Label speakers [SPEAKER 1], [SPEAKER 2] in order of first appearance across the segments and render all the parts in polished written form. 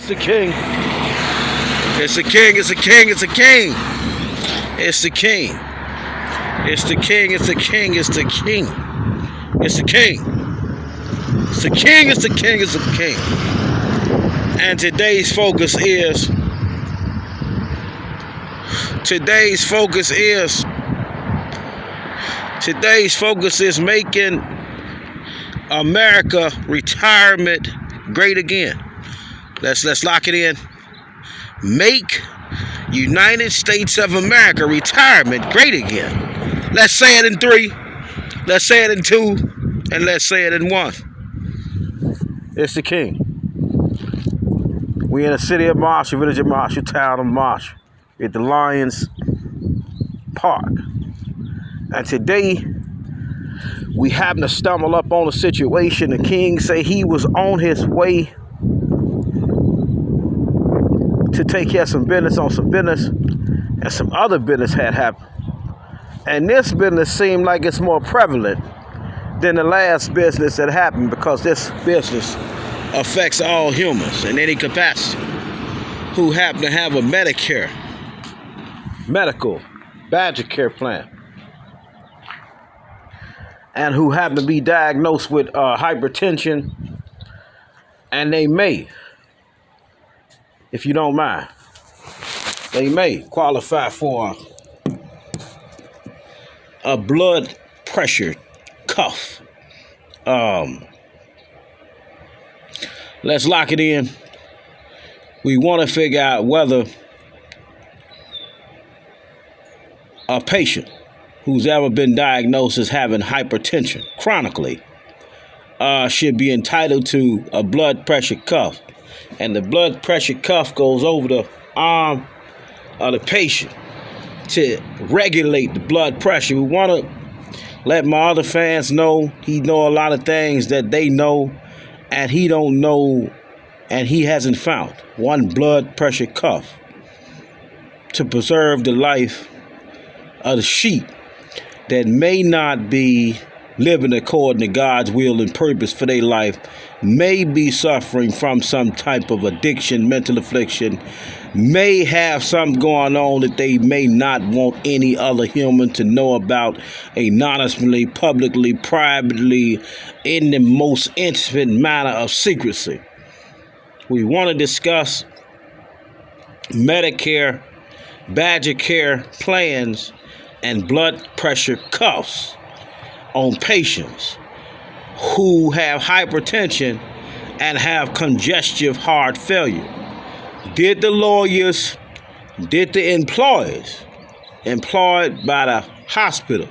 [SPEAKER 1] It's the king. It's the king. It's the king. It's the king. It's the king. It's the king. It's the king. It's the king. It's the king. It's the king. It's the king. It's the king. And today's focus is. Today's focus is making America retirement great again. Let's lock it in. Make United States of America retirement great again. Let's say it in 3. Let's say it in 2. And let's say it in 1. It's the king. We in the city of Marshall, village of Marshall, town of Marshall, at the Lions Park. And today, we happen to stumble up on a situation. The king say he was on his way to take care of some business on some business, and some other business had happened. And this business seemed like it's more prevalent than the last business that happened, because this business affects all humans in any capacity who happen to have a medical badger care plan, and who happen to be diagnosed with hypertension, and they may, if you don't mind, they may qualify for a blood pressure cuff. Let's lock it in. We want to figure out whether a patient who's ever been diagnosed as having hypertension chronically should be entitled to a blood pressure cuff. And the blood pressure cuff goes over the arm of the patient to regulate the blood pressure. We want to let my other fans know he know a lot of things that they know and he don't know, and he hasn't found one blood pressure cuff to preserve the life of the sheep that may not be living according to God's will and purpose for their life, may be suffering from some type of addiction, mental affliction, may have something going on that they may not want any other human to know about, anonymously, publicly, privately, in the most intimate manner of secrecy. We want to discuss Medicare, badger care plans, and blood pressure cuffs on patients who have hypertension and have congestive heart failure. Did the lawyers, did the employees employed by the hospital,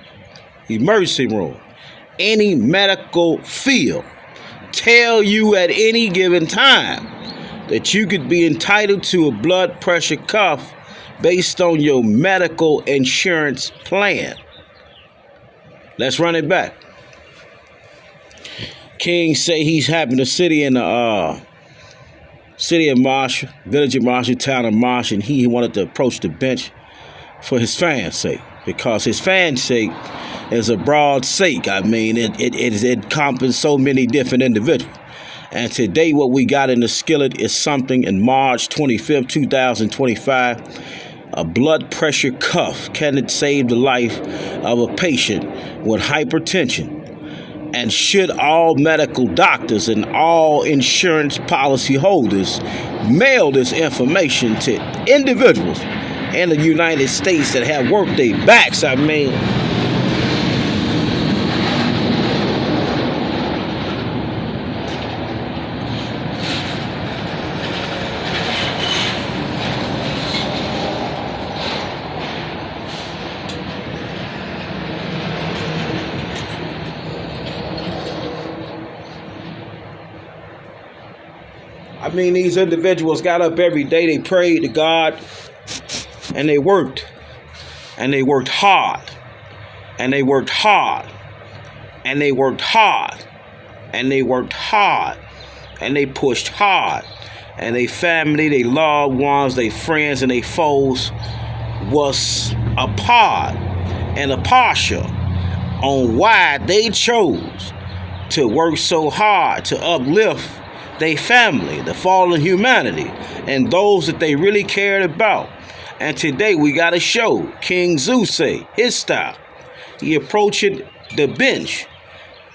[SPEAKER 1] emergency room, any medical field tell you at any given time that you could be entitled to a blood pressure cuff based on your medical insurance plan? Let's run it back. King say he's having a city in the city of Marshall, village of Marshall, town of Marshall, and he wanted to approach the bench for his fans' sake, because his fans' sake is a broad sake. I mean, it encompasses so many different individuals. And today what we got in the skillet is something in March 25th, 2025. A blood pressure cuff. Can it save the life of a patient with hypertension? And should all medical doctors and all insurance policy holders mail this information to individuals in the United States that have worked their backs? I mean, these individuals got up every day, they prayed to God, and they worked. And they worked hard. And they worked hard. And they worked hard. And they worked hard. And they pushed hard. And their family, their loved ones, their friends, and their foes was a part and a partial on why they chose to work so hard to uplift their family, the fallen humanity, and those that they really cared about. And today we got to show King Zeus his style. He approaching the bench.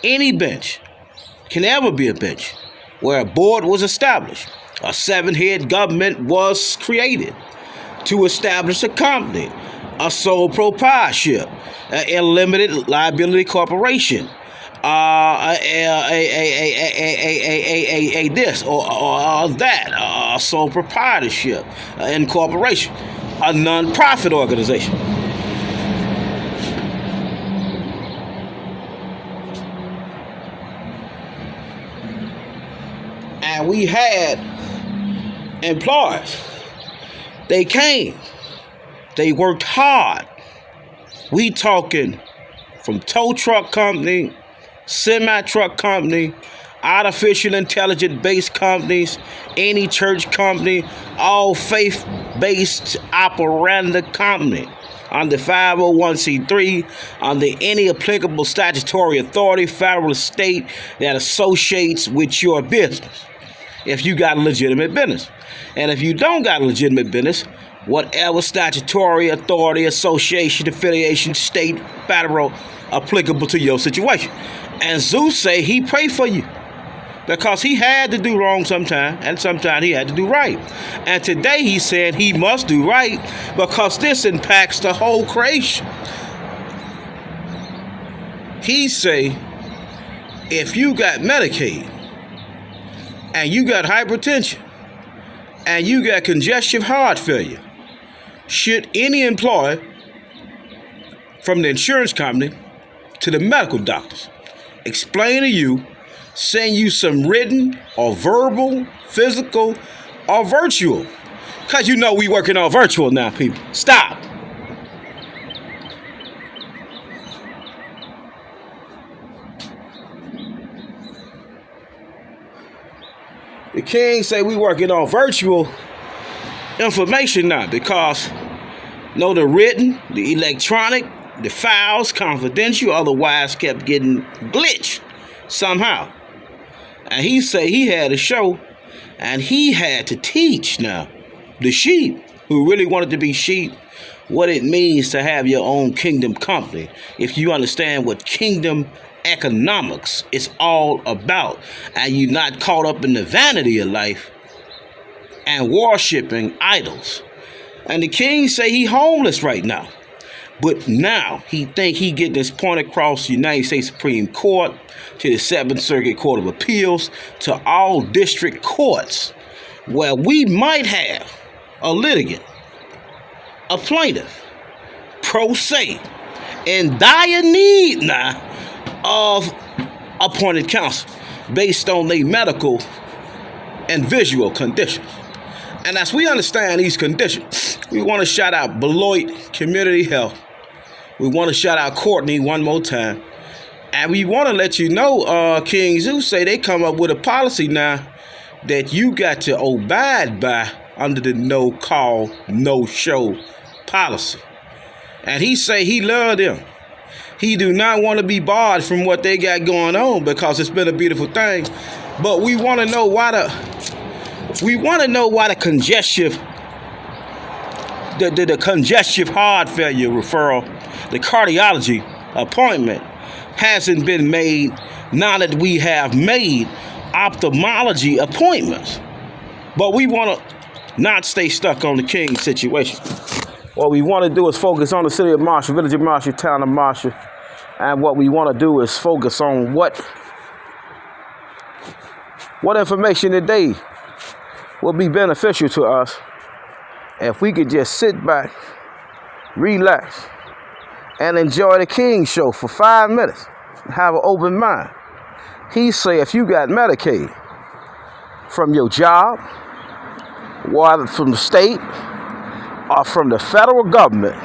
[SPEAKER 1] Any bench can ever be a bench where a board was established. A 7-head government was created to establish a company, a sole proprietorship, a limited liability corporation, this or that, a sole proprietorship, incorporation, a non-profit organization. And we had employees. They came. They worked hard. We talking from tow truck company, semi-truck company, artificial intelligence-based companies, any church company, all faith-based operanda company, under 501c3, under any applicable statutory authority, federal or state, that associates with your business, if you got a legitimate business. And if you don't got a legitimate business, whatever statutory authority, association, affiliation, state, federal, applicable to your situation. And Zeus say he pray for you because he had to do wrong sometime, and sometimes he had to do right. And today he said he must do right because this impacts the whole creation. He say, if you got Medicaid and you got hypertension and you got congestive heart failure, should any employee from the insurance company to the medical doctors explain to you, send you some written or verbal, physical or virtual? Because you know we working on virtual now, people. Stop. The king say we working on virtual information now because the written, the electronic, the files confidential, otherwise kept getting glitched somehow. And he say he had a show and he had to teach now the sheep who really wanted to be sheep what it means to have your own kingdom company. If you understand what kingdom economics is all about and you're not caught up in the vanity of life and worshiping idols. And the king say he homeless right now. But now he think he get this point across the United States Supreme Court, to the 7th Circuit Court of Appeals, to all district courts, where we might have a litigant, a plaintiff, pro se, in dire need now of appointed counsel based on their medical and visual conditions. And as we understand these conditions, we want to shout out Beloit Community Health. We want to shout out Courtney one more time. And we want to let you know, King Zeus say they come up with a policy now that you got to abide by under the no call, no show policy. And he say he love them. He do not want to be barred from what they got going on because it's been a beautiful thing. But we want to know why the congestive, the congestive heart failure referral, the cardiology appointment hasn't been made now that we have made ophthalmology appointments. But we want to not stay stuck on the king situation. What we want to do is focus on the city of Marshall, village of Marshall, town of Marshall. And what we want to do is focus on what information today will be beneficial to us if we could just sit back, relax, and enjoy the King show for 5 minutes. Have an open mind. He say if you got Medicaid from your job, or from the state, or from the federal government,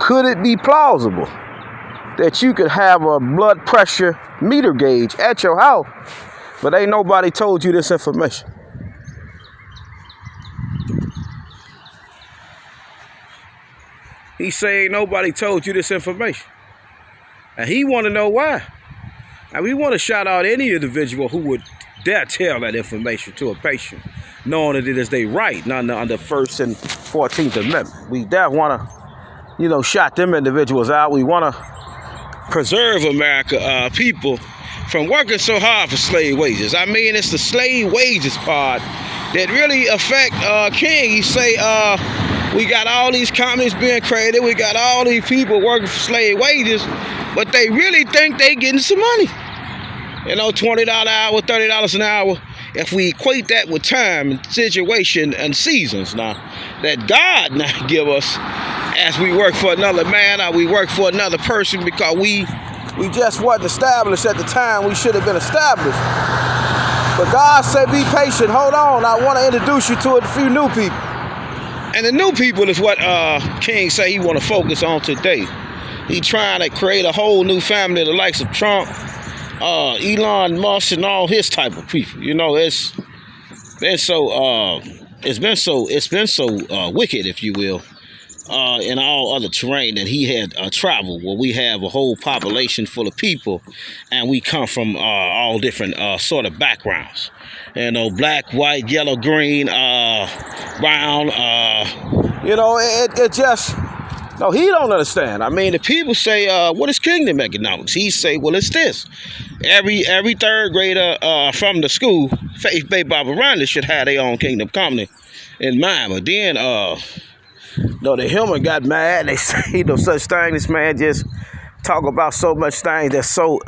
[SPEAKER 1] could it be plausible that you could have a blood pressure meter gauge at your house, but ain't nobody told you this information? He say ain't nobody told you this information. And he want to know why. And we want to shout out any individual who would dare tell that information to a patient, knowing that it is their right, not under First and 14th Amendment. We dare want to, shut them individuals out. We want to preserve America people from working so hard for slave wages. I mean, it's the slave wages part that really affect King. He say we got all these companies being created, we got all these people working for slave wages, but they really think they getting some money. $20 an hour, $30 an hour. If we equate that with time and situation and seasons now, that God now give us as we work for another man or we work for another person because we just wasn't established at the time we should have been established. But God said, be patient, hold on, I want to introduce you to a few new people. And the new people is what King say he want to focus on today. He trying to create a whole new family, the likes of Trump, Elon Musk, and all his type of people. It's been so wicked, if you will, in all other terrain that he had traveled, where we have a whole population full of people, and we come from all different sort of backgrounds. Black, white, yellow, green, brown. It just. No, he don't understand. I mean, the people say, what is kingdom economics? He say, well, it's this. Every third grader from the school, faith-based Bible Runner, should have their own kingdom company in mind. But then, the human got mad. They say, such thing. This man just talk about so much things that's so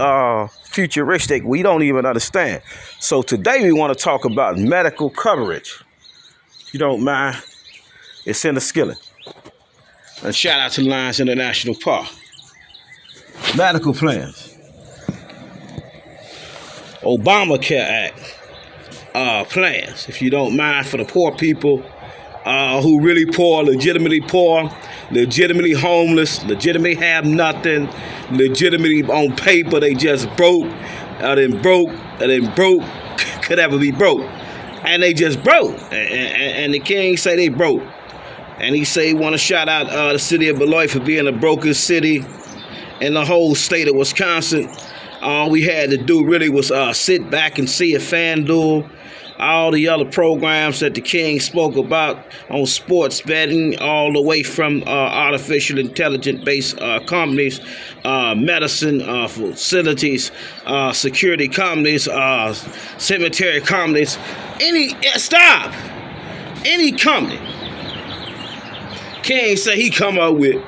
[SPEAKER 1] futuristic we don't even understand. So today we want to talk about medical coverage. If you don't mind, it's in the skillet. And shout out to Lions International Park. Medical plans. Obamacare Act plans, if you don't mind, for the poor people who really poor, legitimately homeless, legitimately have nothing, legitimately on paper they just broke, could ever be broke. And they just broke. And the king say they broke. And he say he want to shout out the city of Beloit for being the brokest city in the whole state of Wisconsin. All we had to do really was sit back and see a FanDuel, all the other programs that the king spoke about on sports betting, all the way from artificial intelligence-based companies, medicine facilities, security companies, cemetery companies, any company. King said he come up with,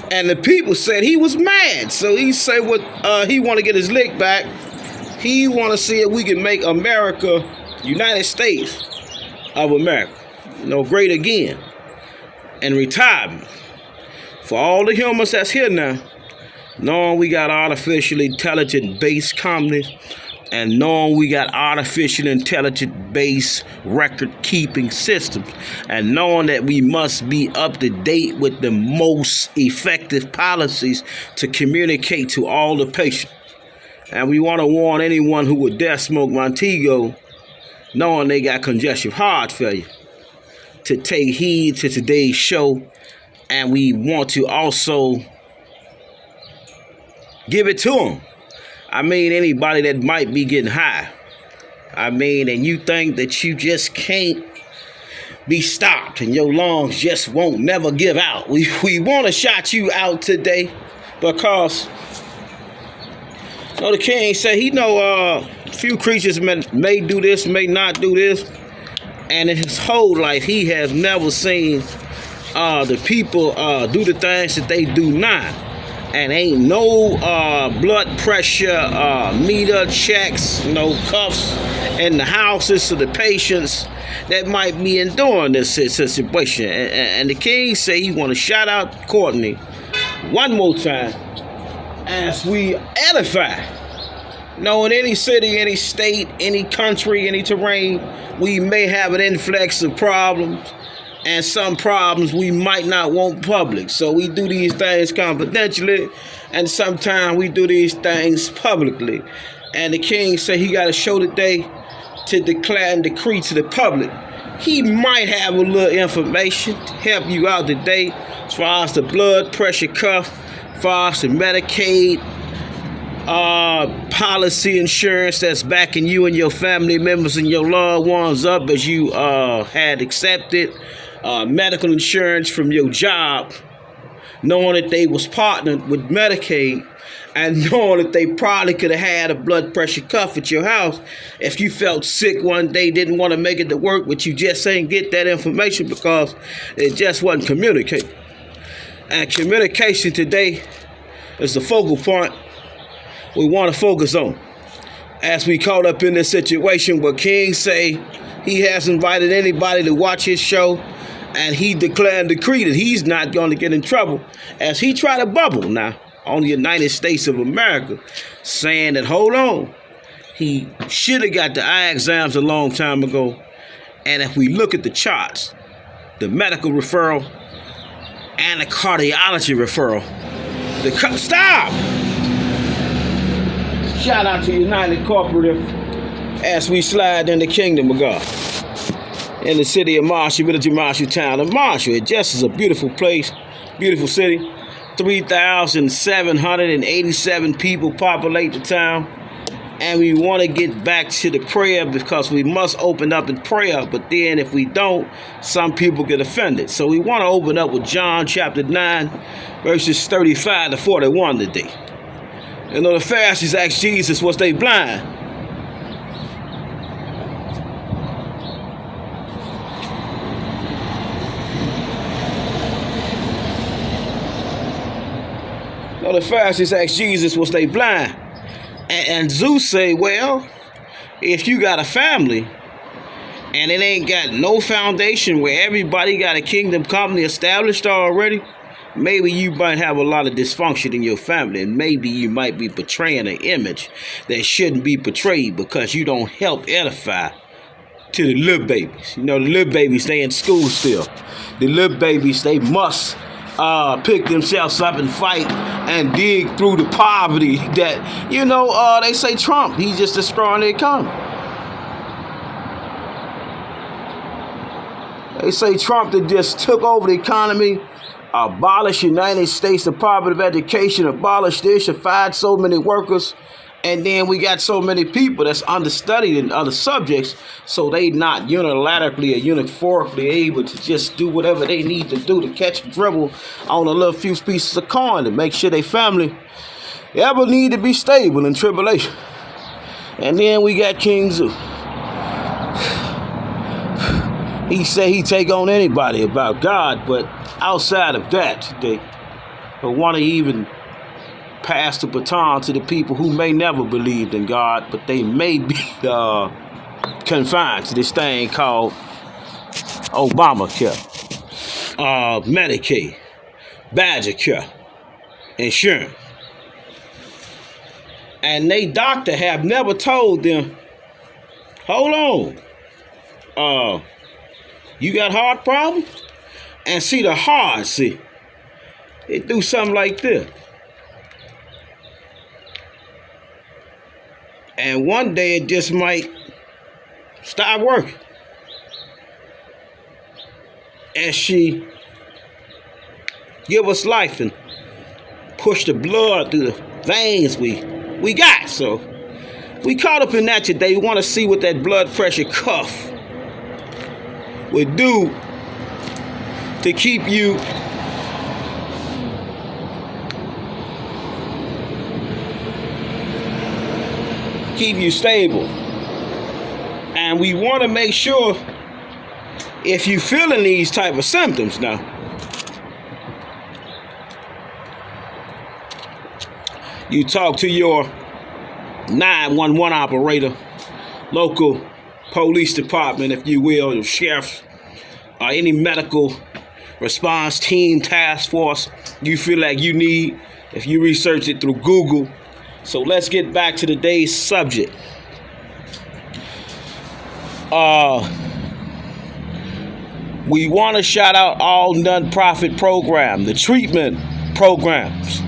[SPEAKER 1] and the people said he was mad. So he said what he want to get his lick back. He want to see if we can make America, United States of America, great again. And retirement for all the humans that's here now. Knowing we got artificial intelligence based companies, and knowing we got artificial intelligence-based record-keeping systems, and knowing that we must be up to date with the most effective policies to communicate to all the patients. And we want to warn anyone who would dare smoke Montego, knowing they got congestive heart failure, to take heed to today's show. And we want to also give it to them. I mean, anybody that might be getting high. I mean, and you think that you just can't be stopped and your lungs just won't never give out. We want to shout you out today because the king said he know few creatures may do this, may not do this. And in his whole life, he has never seen the people do the things that they do now. And ain't no blood pressure meter checks, cuffs in the houses of the patients that might be enduring this situation. And the king say he want to shout out Courtney one more time as we edify. In any city, any state, any country, any terrain, we may have an influx of problems. And some problems we might not want public. So we do these things confidentially, and sometimes we do these things publicly. And the king said he got a show today to declare and decree to the public. He might have a little information to help you out today as far as the blood pressure cuff, as far as the Medicaid, policy insurance that's backing you and your family members and your loved ones up as you had accepted medical insurance from your job, knowing that they was partnered with Medicaid, and knowing that they probably could have had a blood pressure cuff at your house if you felt sick one day, didn't want to make it to work, but you just ain't get that information because it just wasn't communicated. And communication today is the focal point we want to focus on. As we caught up in this situation where King say he has invited anybody to watch his show, and he declared and decreed that he's not going to get in trouble as he tried to bubble now on the United States of America, saying that, hold on, he should have got the eye exams a long time ago. And if we look at the charts, the medical referral and the cardiology referral, stop! Shout out to United Corporative as we slide in the kingdom of God. In the city of Marshall, village of Marshall town of Marshall. It just is a beautiful place, beautiful city. 3,787 people populate the town. And we want to get back to the prayer because we must open up in prayer. But then if we don't, some people get offended. So we want to open up with John chapter 9, verses 35 to 41 today. You know, the Pharisees asked Jesus, was they blind? The Pharisees asked Jesus, was they blind? And Zeus say, well, if you got a family and it ain't got no foundation where everybody got a kingdom company established already, maybe you might have a lot of dysfunction in your family, and maybe you might be portraying an image that shouldn't be portrayed because you don't help edify to the little babies. You know, the little babies, they in school still. The little babies, they must pick themselves up and fight and dig through the poverty that, you know, they say Trump, he's just destroying the economy. They say Trump that just took over the economy, abolished United States Department of Education, abolished this, and fired so many workers. And then we got so many people that's understudied in other subjects, so they not unilaterally or uniformly able to just do whatever they need to do to catch a dribble on a little few pieces of coin to make sure their family ever need to be stable in tribulation. And then we got King Zeus. He say he take on anybody about God, but outside of that, they want to even pass the baton to the people who may never believed in God, but they may be confined to this thing called Obamacare, Medicaid, Badgercare, insurance. And they doctor have never told them, hold on, you got heart problems? And see the heart, it do something like this. And one day it just might stop working. As she give us life and push the blood through the veins we got. So we caught up in that today. We want to see what that blood pressure cuff would do to keep you stable. And we want to make sure if you feeling these type of symptoms now, you talk to your 911 operator, local police department, if you will, your sheriff, or any medical response team, task force you feel like you need, if you research it through Google. So let's get back to today's subject. We want to shout out all nonprofit programs, the treatment programs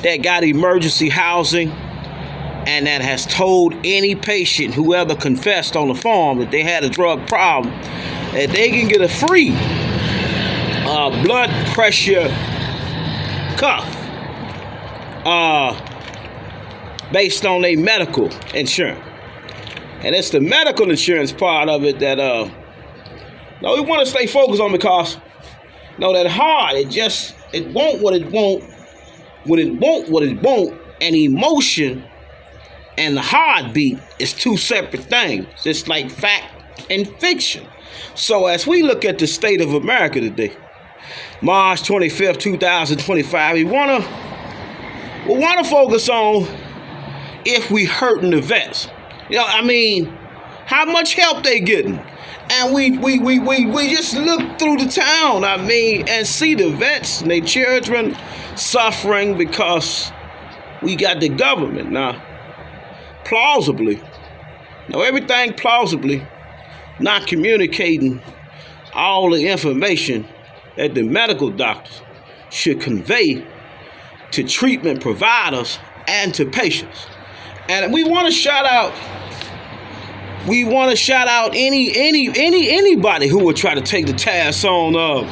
[SPEAKER 1] that got emergency housing and that has told any patient, whoever confessed on the form that they had a drug problem, that they can get a free blood pressure cuff. based on their medical insurance. And it's the medical insurance part of it that we want to stay focused on, because that heart, it won't what it won't, when it won't what it won't, and emotion and the heartbeat is two separate things. It's like fact and fiction. So as we look at the state of America today, March 25th, 2025, we want to focus on if we hurting the vets. How much help they getting? And we just look through the town, and see the vets and their children suffering because we got the government now. Everything plausibly not communicating all the information that the medical doctors should convey to treatment providers and to patients. And we want to shout out anybody who would try to take the task on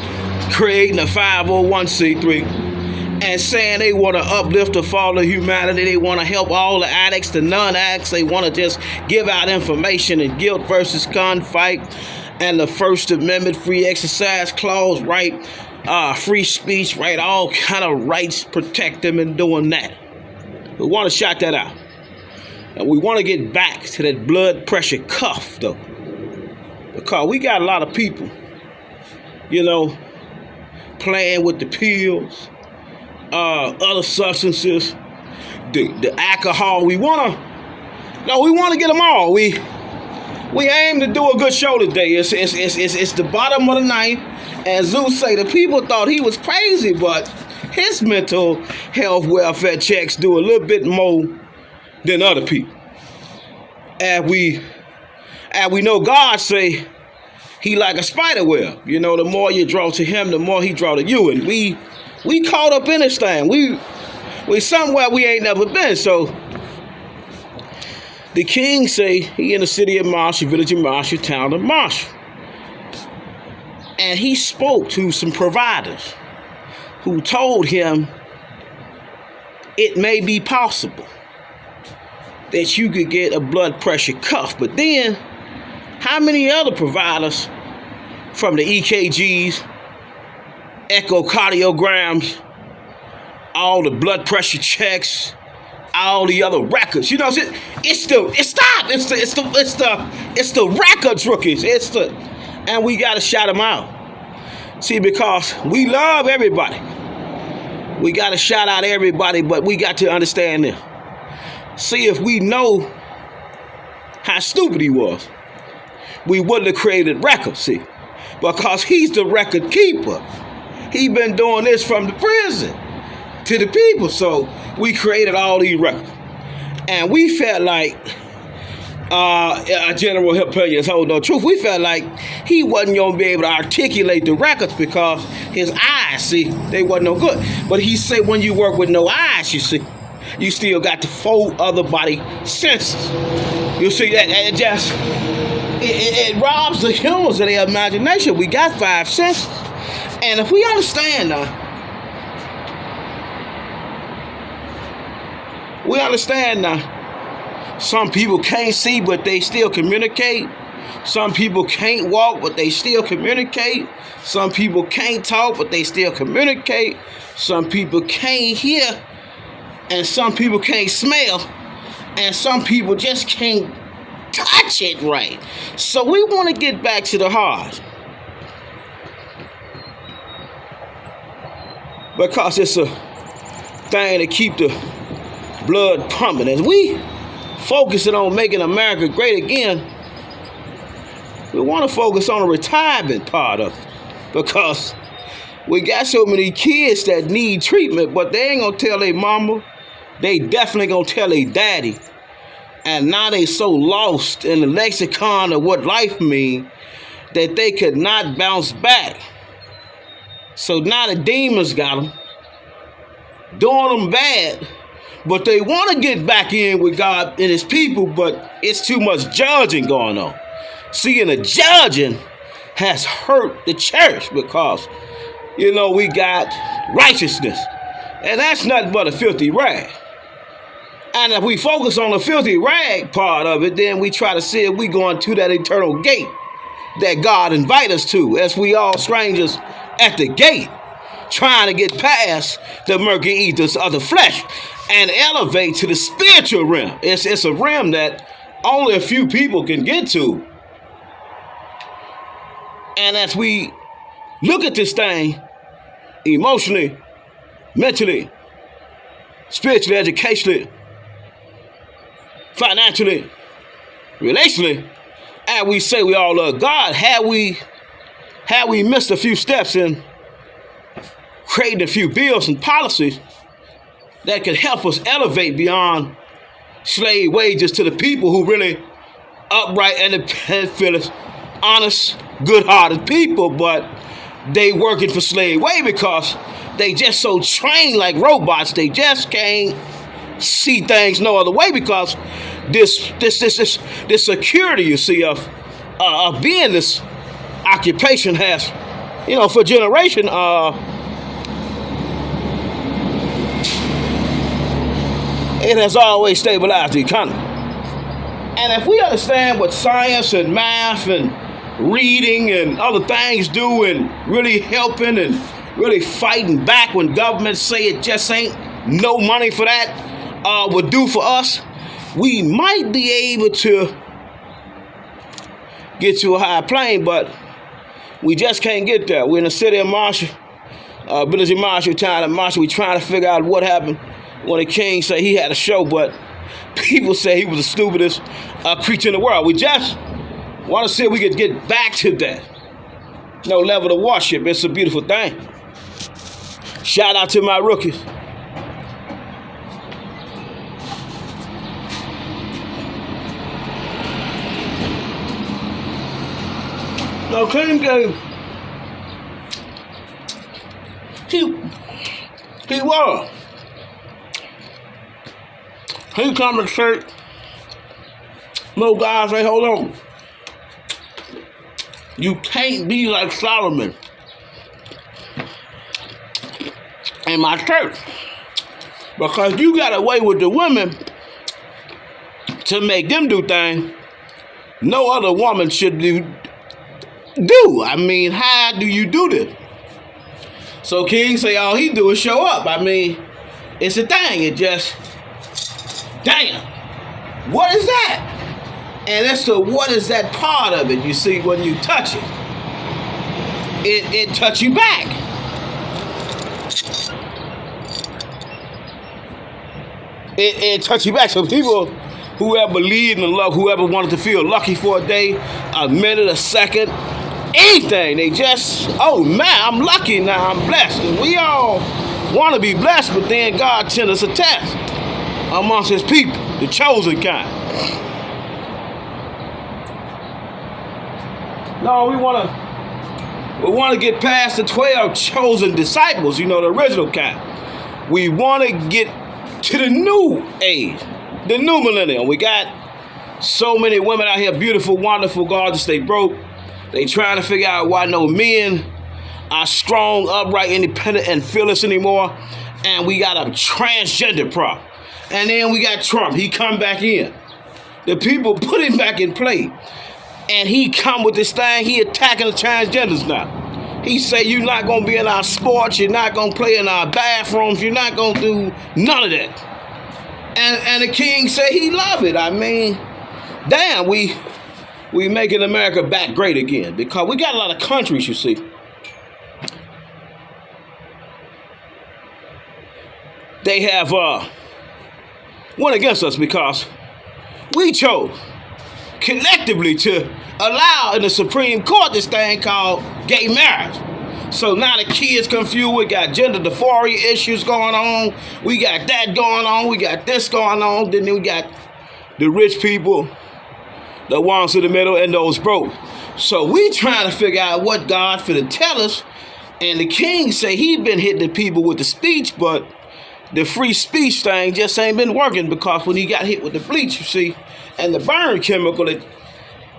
[SPEAKER 1] creating a 501c3 and saying they want to uplift the fall of humanity. They want to help all the addicts, the non-addicts. They want to just give out information and guilt versus gunfight and the First Amendment free exercise clause, right? Free speech, right? All kind of rights, protect them in doing that. We want to shout that out. And we want to get back to that blood pressure cuff, though. Because we got a lot of people, playing with the pills, other substances, the alcohol. We want to get them all. We aim to do a good show today. It's the bottom of the ninth. And Zeus say the people thought he was crazy, but his mental health welfare checks do a little bit more than other people. And we know God say he like a spider web. The more you draw to him, the more he draw to you. And we caught up in this thing. We somewhere we ain't never been. So the king say he in the city of Marshall, village of Marshall, town of Marshall. And he spoke to some providers who told him it may be possible that you could get a blood pressure cuff. But then, how many other providers from the EKGs, echocardiograms, all the blood pressure checks, all the other records, it's the records rookies. And we gotta shout them out. See, because we love everybody. We gotta shout out everybody, but we got to understand this. See, if we know how stupid he was, we wouldn't have created records, see. Because he's the record keeper. He been doing this from the prison to the people. So we created all these records. And we felt like, General Hilpelius hold no truth, we felt like he wasn't going to be able to articulate the records because his eyes, see, they wasn't no good. But he said when you work with no eyes, you see, you still got the 4 other body senses. You see, that it robs the humans of their imagination. We got 5 senses. And if we understand now, some people can't see, but they still communicate. Some people can't walk, but they still communicate. Some people can't talk, but they still communicate. Some people can't hear, and some people can't smell, and some people just can't touch it right. So we want to get back to the heart, because it's a thing to keep the blood pumping. As we focusing on making America great again, we want to focus on the retirement part of it, because we got so many kids that need treatment, but they ain't gonna tell their mama. They definitely gonna tell their daddy. And now they so lost in the lexicon of what life means that they could not bounce back. So now the demons got them, doing them bad, but they want to get back in with God and his people, but it's too much judging going on. See, and the judging has hurt the church, because, we got righteousness, and that's nothing but a filthy rag. And if we focus on the filthy rag part of it, then we try to see if we going to that eternal gate that God invite us to, as we all strangers at the gate, trying to get past the murky ethers of the flesh and elevate to the spiritual realm. It's a realm that only a few people can get to. And as we look at this thing emotionally, mentally, spiritually, educationally, financially, relationally, and we say we all love God, have we missed a few steps in creating a few bills and policies that can help us elevate beyond slave wages to the people who really upright, independent, fearless, honest, good-hearted people, but they working for slave wage because they just so trained like robots. They just can't see things no other way because this security you see of being this occupation has, for generation, it has always stabilized the economy. And if we understand what science and math and reading and other things do and really helping and really fighting back when governments say it just ain't no money for that would do for us, we might be able to get to a higher plane, but we just can't get there. We're in the city of Marshall, Village of Marshall, town of Marshall. We're trying to figure out what happened when the king said he had a show, but people say he was the stupidest creature in the world. We just want to see if we could get back to that level of worship. It's a beautiful thing. Shout out to my rookies. No, King gave. He was. He come to church. No guys say, hold on. You can't be like Solomon in my church because you got away with the women to make them do things no other woman should do. I mean, how do you do this? So King say all he do is show up. I mean, it's a thing. It just, damn, what is that? And that's the what is that part of it. You see, when you touch it, it touch you back. It touch you back. So people, whoever believed in love, whoever wanted to feel lucky for a day, a minute, a second, anything, they just, oh man, I'm lucky now, I'm blessed. And we all want to be blessed, but then God sent us a test amongst his people, the chosen kind. No, we want to get past the 12 chosen disciples, the original kind. We want to get to the new age, the new millennium. We got so many women out here, beautiful, wonderful, gorgeous, they broke. They trying to figure out why no men are strong, upright, independent, and fearless anymore. And we got a transgender problem. And then we got Trump. He come back in. The people put him back in play. And he come with this thing. He attacking the transgenders now. He say you're not going to be in our sports. You're not going to play in our bathrooms. You're not going to do none of that. And the king say he love it. I mean, damn, we making America back great again because we got a lot of countries, you see. They have went against us because we chose collectively to allow in the Supreme Court this thing called gay marriage. So now the kids confused. We got gender dysphoria issues going on. We got that going on. We got this going on. Then we got the rich people, the ones in the middle, and those broke. So we trying to figure out what God finna tell us. And the king say he been hitting the people with the speech, but the free speech thing just ain't been working because when he got hit with the bleach, you see, and the burn chemical,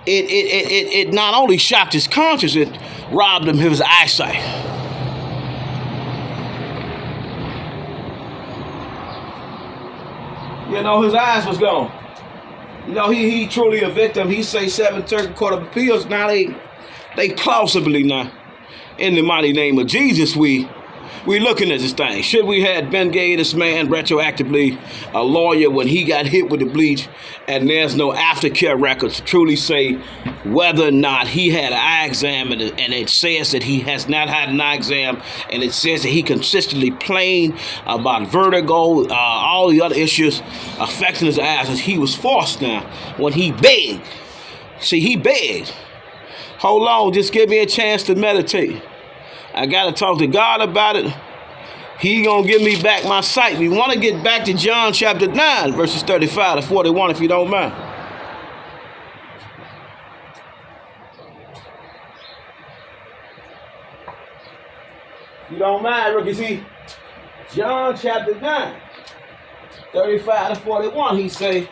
[SPEAKER 1] it not only shocked his conscience, it robbed him of his eyesight. You know, his eyes was gone. You know, he truly a victim. He say 7th Circuit Court of Appeals. Now they plausibly now, in the mighty name of Jesus, we looking at this thing. Should we have Ben gave this man retroactively a lawyer when he got hit with the bleach, and there's no aftercare records to truly say whether or not he had an eye exam, and it says that he has not had an eye exam, and it says that he consistently complained about vertigo, all the other issues affecting his eyes, as he was forced now when he begged. See, he begged. Hold on, just give me a chance to meditate. I got to talk to God about it. He going to give me back my sight. We want to get back to John chapter 9, verses 35 to 41, if you don't mind. If you don't mind, look, you see, John chapter 9, 35 to 41, he say,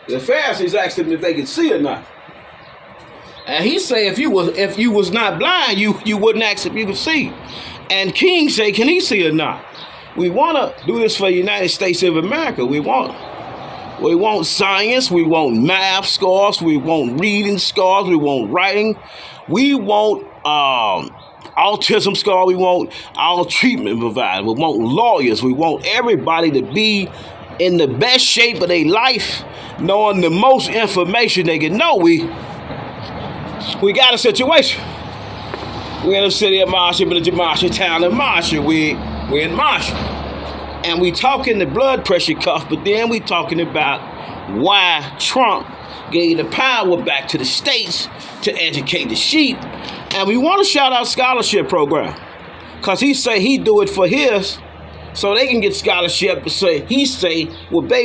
[SPEAKER 1] the Pharisees asked him if they could see or not. And he say if you was not blind, you wouldn't ask if you could see. And King say, can he see or not? We want to do this for the United States of America. We want science. We want math scores. We want reading scores. We want writing. We want autism score. We want all treatment provided. We want lawyers. We want everybody to be in the best shape of their life, knowing the most information they can know. We got a situation. We're in the city of Marshall, but the Marshall town of Marshall. We're in Marshall. And we talking the blood pressure cuff, but then we talking about why Trump gave the power back to the states to educate the sheep. And we want to shout out scholarship program. Because he say he do it for his, so they can get scholarship. He say, well, baby,